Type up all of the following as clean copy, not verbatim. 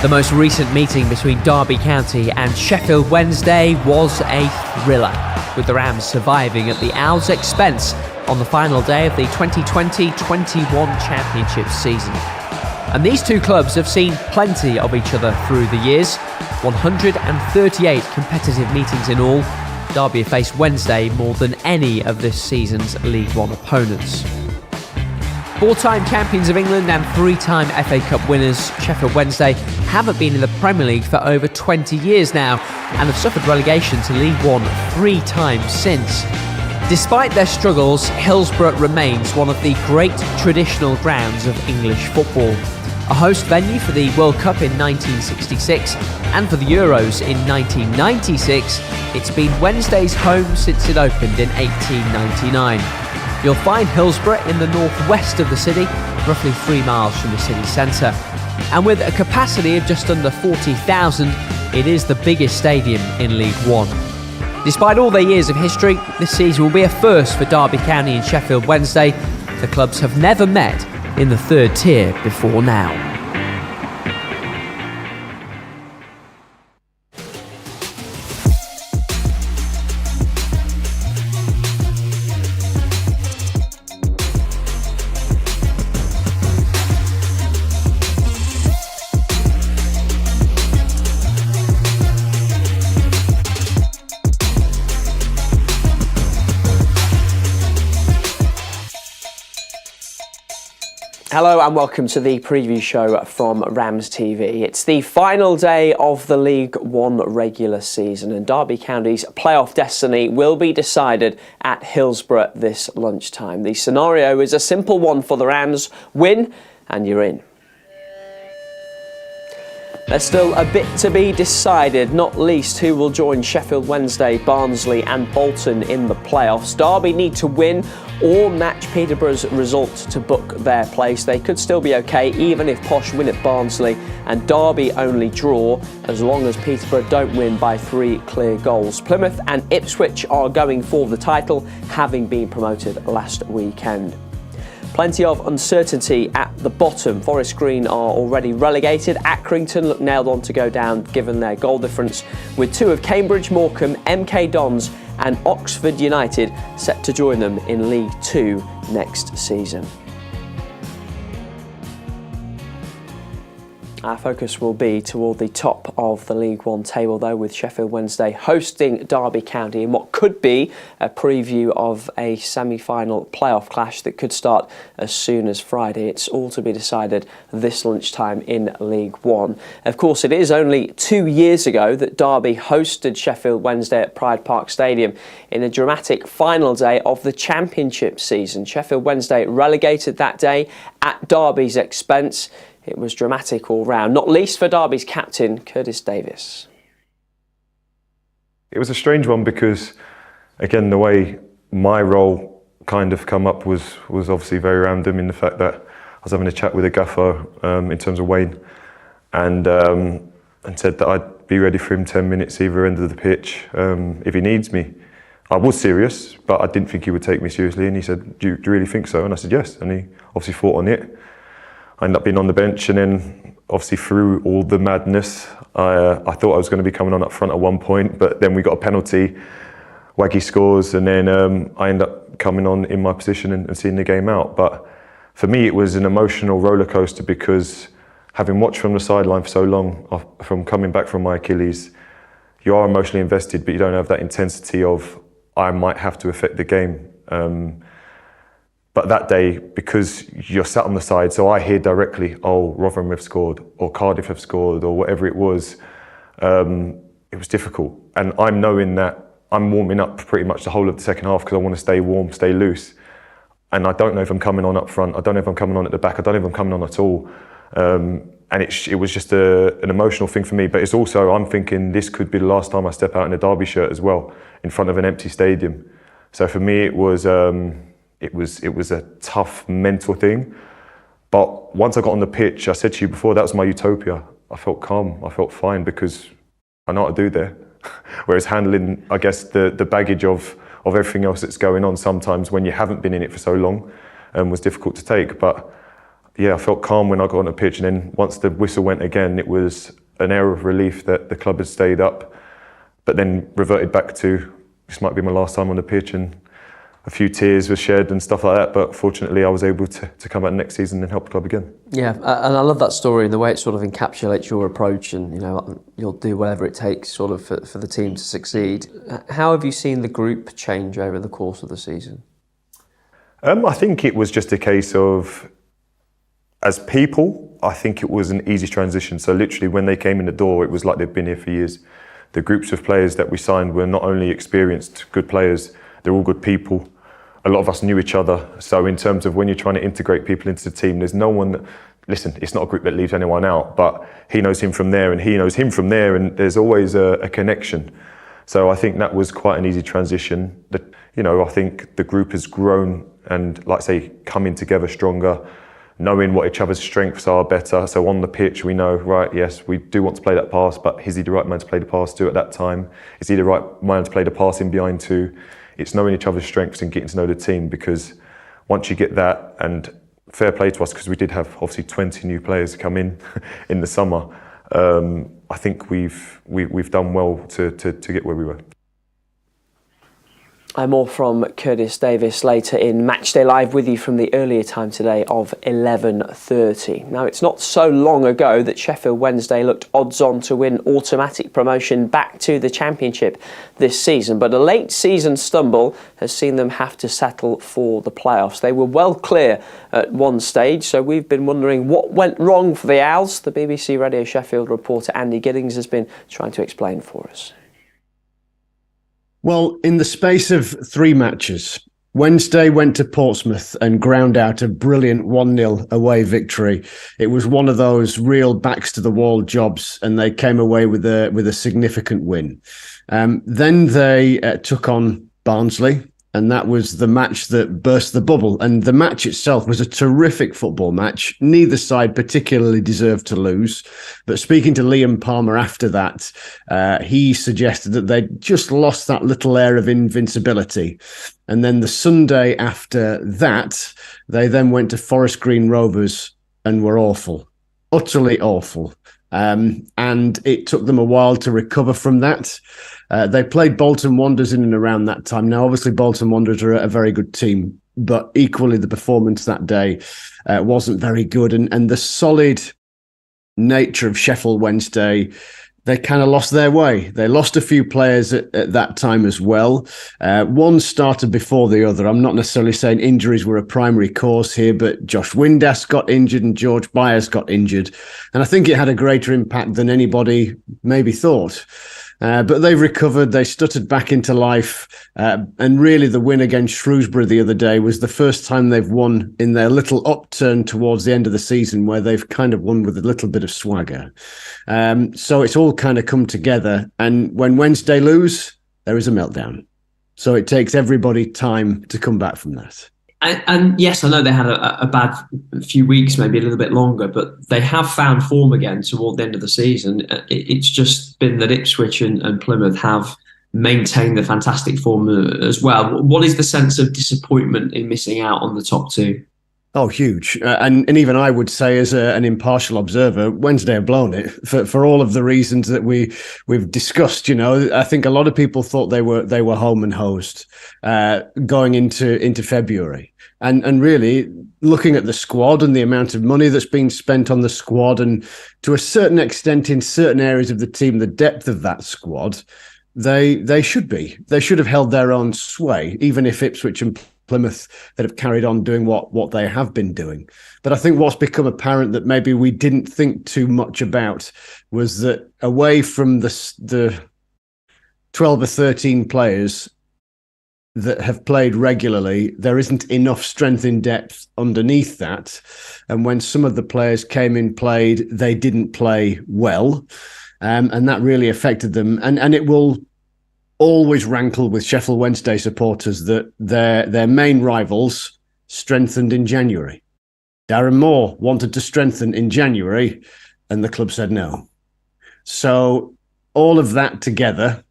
The most recent meeting between Derby County and Sheffield Wednesday was a thriller, with the Rams surviving at the Owls' expense on the final day of the 2020-21 Championship season. And these two clubs have seen plenty of each other through the years. 138 competitive meetings in all. Derby have faced Wednesday more than any of this season's League One opponents. Four-time champions of England and three-time FA Cup winners, Sheffield Wednesday haven't been in the Premier League for over 20 years now and have suffered relegation to League One 3 times since. Despite their struggles, Hilsborough remains one of the great traditional grounds of English football. A host venue for the World Cup in 1966 and for the Euros in 1996, it's been Wednesday's home since it opened in 1899. You'll find Hilsborough in the northwest of the city, roughly 3 miles from the city centre. And with a capacity of just under 40,000, it is the biggest stadium in League One. Despite all their years of history, this season will be a first for Derby County and Sheffield Wednesday. The clubs have never met in the third tier before now. Hello and welcome to the preview show from RamsTV. It's the final day of the League One regular season and Derby County's playoff destiny will be decided at Hilsborough this lunchtime. The scenario is a simple one for the Rams: win and you're in. There's still a bit to be decided, not least who will join Sheffield Wednesday, Barnsley and Bolton in the playoffs. Derby need to win or match Peterborough's result to book their place. They could still be okay even if Posh win at Barnsley and Derby only draw, as long as Peterborough don't win by 3 clear goals. Plymouth and Ipswich are going for the title, having been promoted last weekend. Plenty of uncertainty at the bottom. Forest Green are already relegated. Accrington look nailed on to go down given their goal difference, with 2 of Cambridge, Morecambe, MK Dons and Oxford United set to join them in League 2 next season. Our focus will be toward the top of the League One table though, with Sheffield Wednesday hosting Derby County in what could be a preview of a semi-final playoff clash that could start as soon as Friday. It's all to be decided this lunchtime in League One. Of course, it is only 2 years ago that Derby hosted Sheffield Wednesday at Pride Park Stadium in a dramatic final day of the Championship season. Sheffield Wednesday relegated that day at Derby's expense. It was dramatic all round, not least for Derby's captain, Curtis Davis. It was a strange one because, again, the way my role kind of come up was obviously very random, in the fact that I was having a chat with a gaffer in terms of Wayne and said that I'd be ready for him 10 minutes either end of the pitch if he needs me. I was serious, but I didn't think he would take me seriously, and he said, do you really think so? And I said yes, and he obviously fought on it. I ended up being on the bench, and then obviously through all the madness, I thought I was going to be coming on up front at one point, but then we got a penalty, Waggy scores, and then I end up coming on in my position and seeing the game out. But for me, it was an emotional roller coaster because having watched from the sideline for so long, from coming back from my Achilles, you are emotionally invested, but you don't have that intensity of I might have to affect the game. But that day, because you're sat on the side, so I hear directly, oh, Rotherham have scored, or Cardiff have scored, or whatever it was difficult. And I'm knowing that I'm warming up pretty much the whole of the second half because I want to stay warm, stay loose. And I don't know if I'm coming on up front, I don't know if I'm coming on at the back, I don't know if I'm coming on at all. And it was just an emotional thing for me, but it's also, I'm thinking this could be the last time I step out in a Derby shirt as well, in front of an empty stadium. So for me, it was a tough mental thing. But once I got on the pitch, I said to you before, that was my utopia. I felt calm, I felt fine because I know what to do there. Whereas handling, I guess, the baggage of everything else that's going on sometimes when you haven't been in it for so long was difficult to take. But yeah, I felt calm when I got on the pitch, and then once the whistle went again, it was an air of relief that the club had stayed up, but then reverted back to, this might be my last time on the pitch, and a few tears were shed and stuff like that, but fortunately I was able to come back next season and help the club again. Yeah, and I love that story and the way it sort of encapsulates your approach, and you'll do whatever it takes sort of for the team to succeed. How have you seen the group change over the course of the season? I think it was just a case of, as people, I think it was an easy transition. So literally when they came in the door, it was like they'd been here for years. The groups of players that we signed were not only experienced, good players, they're all good people. A lot of us knew each other. So in terms of when you're trying to integrate people into the team, there's no one that, listen, it's not a group that leaves anyone out, but he knows him from there and he knows him from there, and there's always a connection. So I think that was quite an easy transition. I think the group has grown and, like I say, coming together stronger, knowing what each other's strengths are better. So on the pitch, we know, right, yes, we do want to play that pass, but is he the right man to play the pass to at that time? Is he the right man to play the pass in behind to? It's knowing each other's strengths and getting to know the team, because once you get that, and fair play to us, because we did have obviously 20 new players come in the summer, I think we've done well to get where we were. More from Curtis Davis later in Matchday Live, with you from the earlier time today of 11:30. Now, it's not so long ago that Sheffield Wednesday looked odds-on to win automatic promotion back to the Championship this season, but a late season stumble has seen them have to settle for the playoffs. They were well clear at one stage, so we've been wondering what went wrong for the Owls. The BBC Radio Sheffield reporter Andy Giddings has been trying to explain for us. Well, in the space of 3 matches, Wednesday went to Portsmouth and ground out a brilliant 1-0 away victory. It was one of those real backs-to-the-wall jobs, and they came away with a significant win. Then they took on Barnsley, and that was the match that burst the bubble. And the match itself was a terrific football match. Neither side particularly deserved to lose. But speaking to Liam Palmer after that, he suggested that they'd just lost that little air of invincibility. And then the Sunday after that, they then went to Forest Green Rovers and were awful, utterly awful. And it took them a while to recover from that. They played Bolton Wanderers in and around that time. Now, obviously, Bolton Wanderers are a very good team, but equally the performance that day wasn't very good. And the solid nature of Sheffield Wednesday, they kind of lost their way. They lost a few players at that time as well. One started before the other. I'm not necessarily saying injuries were a primary cause here, but Josh Windass got injured and George Byers got injured. And I think it had a greater impact than anybody maybe thought. But they've recovered, they stuttered back into life, and really the win against Shrewsbury the other day was the first time they've won in their little upturn towards the end of the season, where they've kind of won with a little bit of swagger. So it's all kind of come together, and when Wednesday lose, there is a meltdown. So it takes everybody time to come back from that. And yes, I know they had a bad few weeks, maybe a little bit longer, but they have found form again toward the end of the season. It's just been that Ipswich and Plymouth have maintained the fantastic form as well. What is the sense of disappointment in missing out on the top 2? Oh, huge. And even I would say, as an impartial observer, Wednesday have blown it for all of the reasons that we've discussed. I think a lot of people thought they were home and hosed going into February. And really, looking at the squad and the amount of money that's been spent on the squad, and to a certain extent in certain areas of the team, the depth of that squad, they should have held their own sway, even if Ipswich and Plymouth that have carried on doing what they have been doing. But I think what's become apparent that maybe we didn't think too much about was that away from the 12 or 13 players that have played regularly, there isn't enough strength in depth underneath that. And when some of the players came in, played, they didn't play well. And that really affected them. And it will always rankle with Sheffield Wednesday supporters that their main rivals strengthened in January. Darren Moore wanted to strengthen in January, and the club said no. So all of that together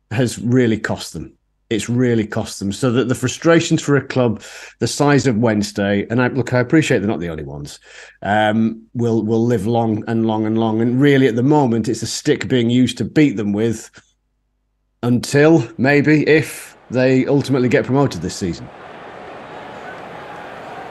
has really cost them. it's really cost them. So that the frustrations for a club the size of Wednesday, and I appreciate they're not the only ones, will live long and long and long. And really, at the moment, it's a stick being used to beat them with until maybe if they ultimately get promoted this season.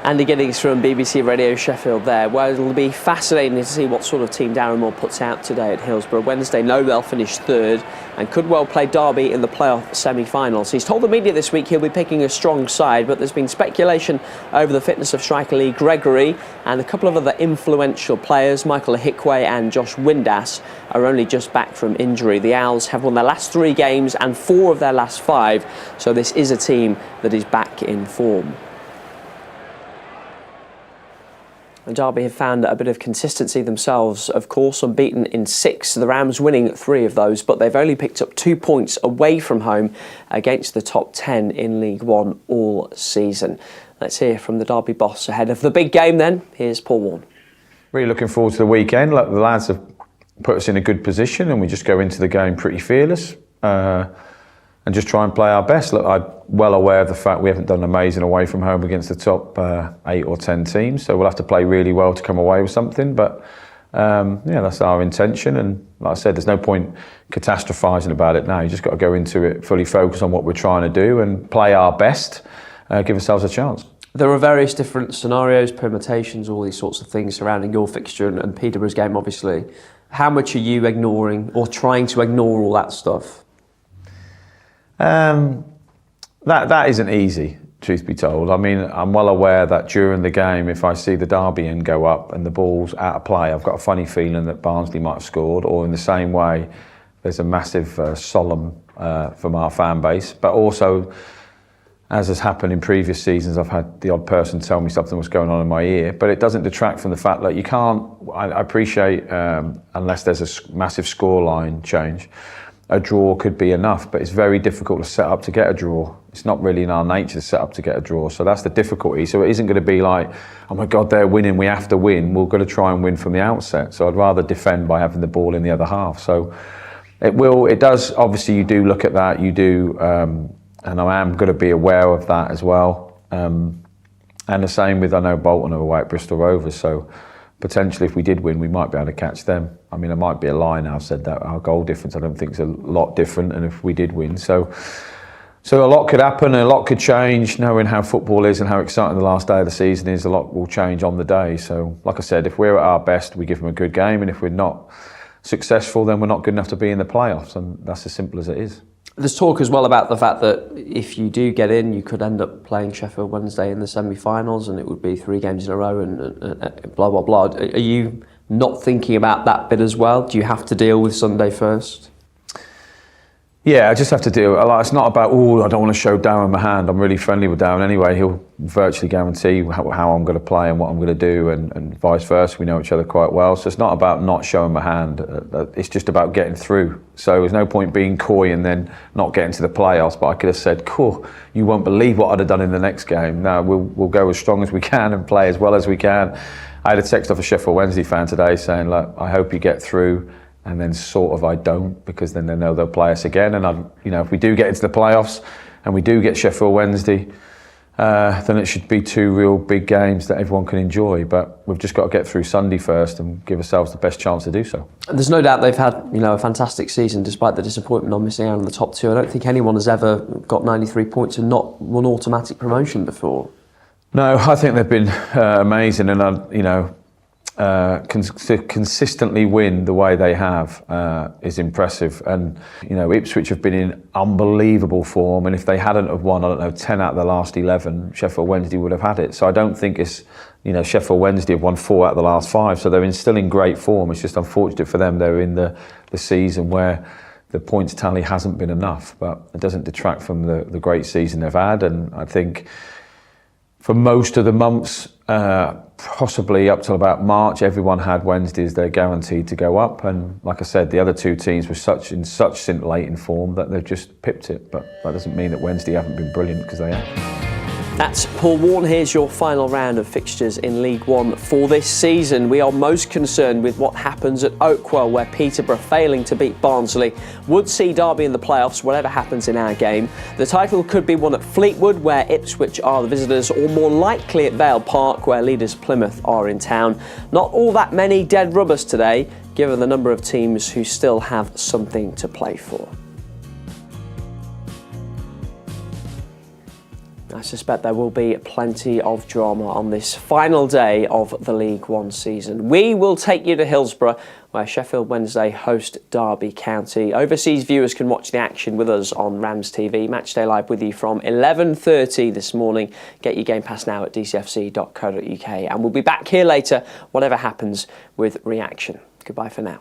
Andy Giddings from BBC Radio Sheffield there. Well, it'll be fascinating to see what sort of team Darren Moore puts out today at Hilsborough. Wednesday, know they'll finish third and could well play Derby in the playoff semi-finals. He's told the media this week he'll be picking a strong side, but there's been speculation over the fitness of striker Lee Gregory, and a couple of other influential players, Michael Ahikwe and Josh Windass, are only just back from injury. The Owls have won their last 3 games and 4 of their last 5, so this is a team that is back in form. And Derby have found a bit of consistency themselves, of course, unbeaten in 6, the Rams winning 3 of those, but they've only picked up 2 points away from home against the top 10 in League One all season. Let's hear from the Derby boss ahead of the big game then. Here's Paul Warne. Really looking forward to the weekend. Look, the lads have put us in a good position and we just go into the game pretty fearless and just try and play our best. Look, I'm well aware of the fact we haven't done amazing away from home against the top 8 or 10 teams, so we'll have to play really well to come away with something. But yeah, that's our intention, and like I said, there's no point catastrophising about it now. You just got to go into it fully focused on what we're trying to do and play our best, give ourselves a chance. There are various different scenarios, permutations, all these sorts of things surrounding your fixture and Peterborough's game, obviously. How much are you ignoring or trying to ignore all that stuff? That isn't easy, truth be told. I mean, I'm well aware that during the game, if I see the Derby end go up and the ball's out of play, I've got a funny feeling that Barnsley might have scored, or in the same way, there's a massive solemn from our fan base. But also, as has happened in previous seasons, I've had the odd person tell me something was going on in my ear, but it doesn't detract from the fact that you can't, I appreciate, unless there's a massive scoreline change, a draw could be enough, but it's very difficult to set up to get a draw. It's not really in our nature to set up to get a draw, so that's the difficulty. So it isn't going to be like, oh my God, they're winning, we have to win. We're going to try and win from the outset. So I'd rather defend by having the ball in the other half. So it does, obviously you do look at that, you do, and I am going to be aware of that as well. And the same with, I know Bolton are away at Bristol Rovers, so potentially if we did win, we might be able to catch them. I mean, there might be a lie now, I've said that. Our goal difference, I don't think is a lot different, and if we did win. So a lot could happen, and a lot could change, knowing how football is and how exciting the last day of the season is. A lot will change on the day. So, like I said, if we're at our best, we give them a good game, and if we're not successful, then we're not good enough to be in the playoffs, and that's as simple as it is. There's talk as well about the fact that if you do get in, you could end up playing Sheffield Wednesday in the semi-finals, and it would be 3 games in a row and blah, blah, blah. Are you not thinking about that bit as well? Do you have to deal with Sunday first? Yeah, I just have to deal. It's not about, I don't want to show Darren my hand. I'm really friendly with Darren anyway. He'll virtually guarantee how I'm going to play and what I'm going to do, and vice versa. We know each other quite well. So it's not about not showing my hand. It's just about getting through. So there's no point being coy and then not getting to the playoffs. But I could have said, cool, you won't believe what I'd have done in the next game. No, we'll go as strong as we can and play as well as we can. I had a text off a Sheffield Wednesday fan today saying, look, I hope you get through. And then sort of I don't, because then they know they'll play us again. And if we do get into the playoffs and we do get Sheffield Wednesday, then it should be 2 real big games that everyone can enjoy. But we've just got to get through Sunday first and give ourselves the best chance to do so. There's no doubt they've had a fantastic season despite the disappointment on missing out on the top 2. I don't think anyone has ever got 93 points and not won automatic promotion before. No, I think they've been amazing, and to consistently win the way they have is impressive. And Ipswich have been in unbelievable form, and if they hadn't have won, 10 out of the last 11, Sheffield Wednesday would have had it. So I don't think it's Sheffield Wednesday have won 4 out of the last 5, so they're still in great form. It's just unfortunate for them they're in the season where the points tally hasn't been enough, but it doesn't detract from the great season they've had. And I think for most of the months, possibly up till about March, everyone had Wednesdays they're guaranteed to go up, and like I said, the other 2 teams were in such scintillating form that they've just pipped it. But that doesn't mean that Wednesday haven't been brilliant, because they have. That's Paul Warne. Here's your final round of fixtures in League One for this season. We are most concerned with what happens at Oakwell, where Peterborough, failing to beat Barnsley, would see Derby in the playoffs, whatever happens in our game. The title could be won at Fleetwood, where Ipswich are the visitors, or more likely at Vale Park, where leaders Plymouth are in town. Not all that many dead rubbers today, given the number of teams who still have something to play for. I suspect there will be plenty of drama on this final day of the League One season. We will take you to Hilsborough, where Sheffield Wednesday host Derby County. Overseas viewers can watch the action with us on RamsTV. Matchday Live with you from 11:30 this morning. Get your Game Pass now at dcfc.co.uk. And we'll be back here later, whatever happens with reaction. Goodbye for now.